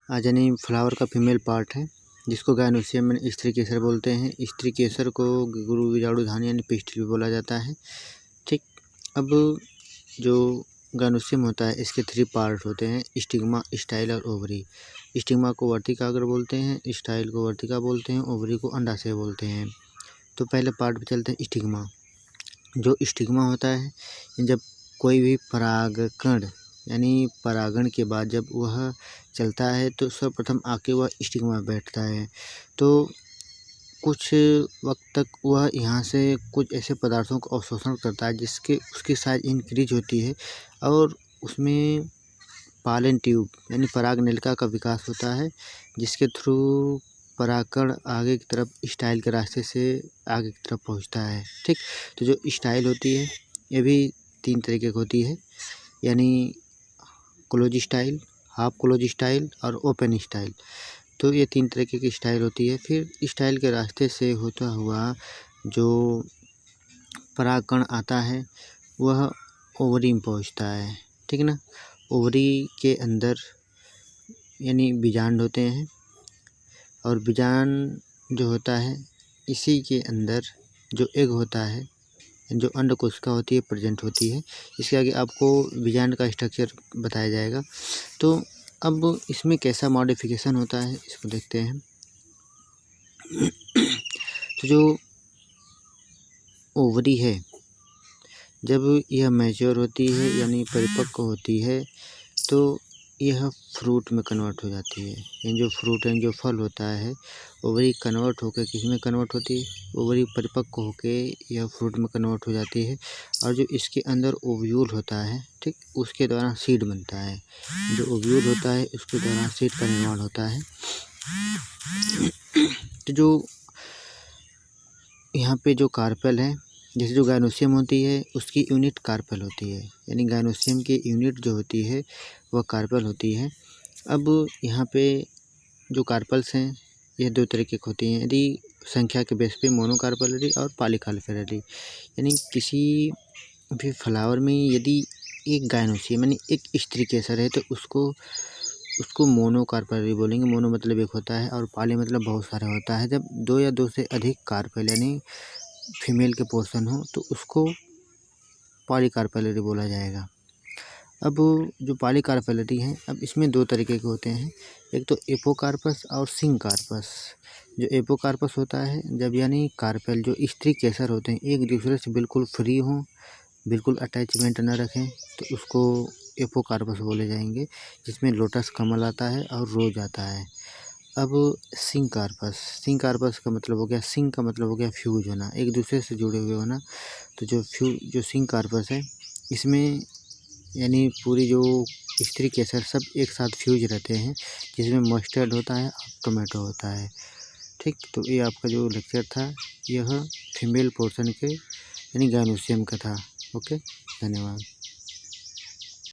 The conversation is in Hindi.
यानी फ्लावर का फीमेल पार्ट है, जिसको गायनोसियम यानी स्त्री केसर बोलते हैं। स्त्री केसर को गुरु बीजाणु धानी यानी पिस्टिल भी बोला जाता है। ठीक, अब जो गायनोसियम होता है इसके 3 पार्ट होते हैं, स्टिग्मा, स्टाइल और ओवरी। स्टिग्मा को वर्तिकाग्र बोलते हैं, स्टाइल को वर्तिका बोलते हैं, ओवरी को अंडाशय बोलते हैं। तो पहले पार्ट पे चलते हैं, स्टिग्मा। जो स्टिग्मा होता है, जब कोई भी परागकण यानी परागण के बाद जब वह चलता है तो सर्वप्रथम आके वह स्टिग्मा में बैठता है। तो कुछ वक्त तक वह यहाँ से कुछ ऐसे पदार्थों का अवशोषण करता है जिसके उसकी साइज इंक्रीज होती है और उसमें पालन ट्यूब यानी पराग नलिका का विकास होता है, जिसके थ्रू परागकण आगे की तरफ स्टाइल के रास्ते से आगे की तरफ पहुँचता है। ठीक, तो जो स्टाइल होती है ये भी 3 तरीके की होती है, यानी close style, half close style और ओपन स्टाइल। तो ये 3 तरीके की स्टाइल होती है। फिर स्टाइल के रास्ते से होता हुआ जो परागकण आता है वह ओवरी में पहुँचता है। ठीक ना, ओवरी के अंदर यानी बीजांड होते हैं और बीजांड जो होता है इसी के अंदर जो एग होता है, जो अंड कोशिका होती है प्रेजेंट होती है। इसके आगे आपको बीजांड का स्ट्रक्चर बताया जाएगा। तो अब इसमें कैसा मॉडिफिकेशन होता है इसको देखते हैं। तो जो ओवरी है जब यह मैच्योर होती है यानी परिपक्व होती है तो यह फ्रूट में कन्वर्ट हो जाती है। यानी जो फ्रूट है, जो फल होता है, ओवरी कन्वर्ट होकर किस में कन्वर्ट होती है, ओवरी परिपक्व होकर यह फ्रूट में कन्वर्ट हो जाती है। और जो इसके अंदर ओव्यूल होता है, ठीक, उसके द्वारा सीड बनता है। जो ओव्यूल होता है उसके द्वारा सीड का निर्माण होता है। तो जो यहाँ पे जो कार्पेल है, जैसे जो गायनोसियम होती है उसकी यूनिट कार्पेल होती है, यानी गायनोसियम की यूनिट जो होती है वह कार्पेल होती है। अब यहाँ पे जो कार्पल्स हैं यह 2 तरीके की होती हैं, यदि संख्या के बेस पे मोनोकार्पेलरी और पॉलीकार्पेलरी। यानी किसी भी फ्लावर में यदि एक गायनोसियम यानी एक स्त्री केसर है तो उसको मोनोकार्पेलरी बोलेंगे। मोनो मतलब एक होता है और पॉली मतलब बहुत सारा होता है। जब 2 या 2 से अधिक कार्पेल यानी फीमेल के पोर्शन हो तो उसको पॉलीकार्पेलरी बोला जाएगा। अब जो पॉलीकार्पेलरी हैं, अब इसमें 2 तरीके के होते हैं, एक तो एपोकार्पस और सिंकार्पस। जो एपोकार्पस होता है जब यानी कार्पेल जो स्त्री केसर होते हैं एक दूसरे से बिल्कुल फ्री हों, बिल्कुल अटैचमेंट न रखें तो उसको एपोकार्पस बोले जाएंगे, जिसमें लोटस कमल आता है और रोज आता है। अब सिंकार्पस का मतलब हो गया, सिंक का मतलब हो गया फ्यूज होना, एक दूसरे से जुड़े हुए होना। तो जो सिंकार्पस है इसमें यानी पूरी जो स्त्री केसर सब एक साथ फ्यूज रहते हैं, जिसमें मस्टर्ड होता है और टोमेटो होता है। ठीक, तो ये आपका जो लेक्चर था यह फीमेल पोर्शन के यानी गायनोसियम का था। ओके, धन्यवाद।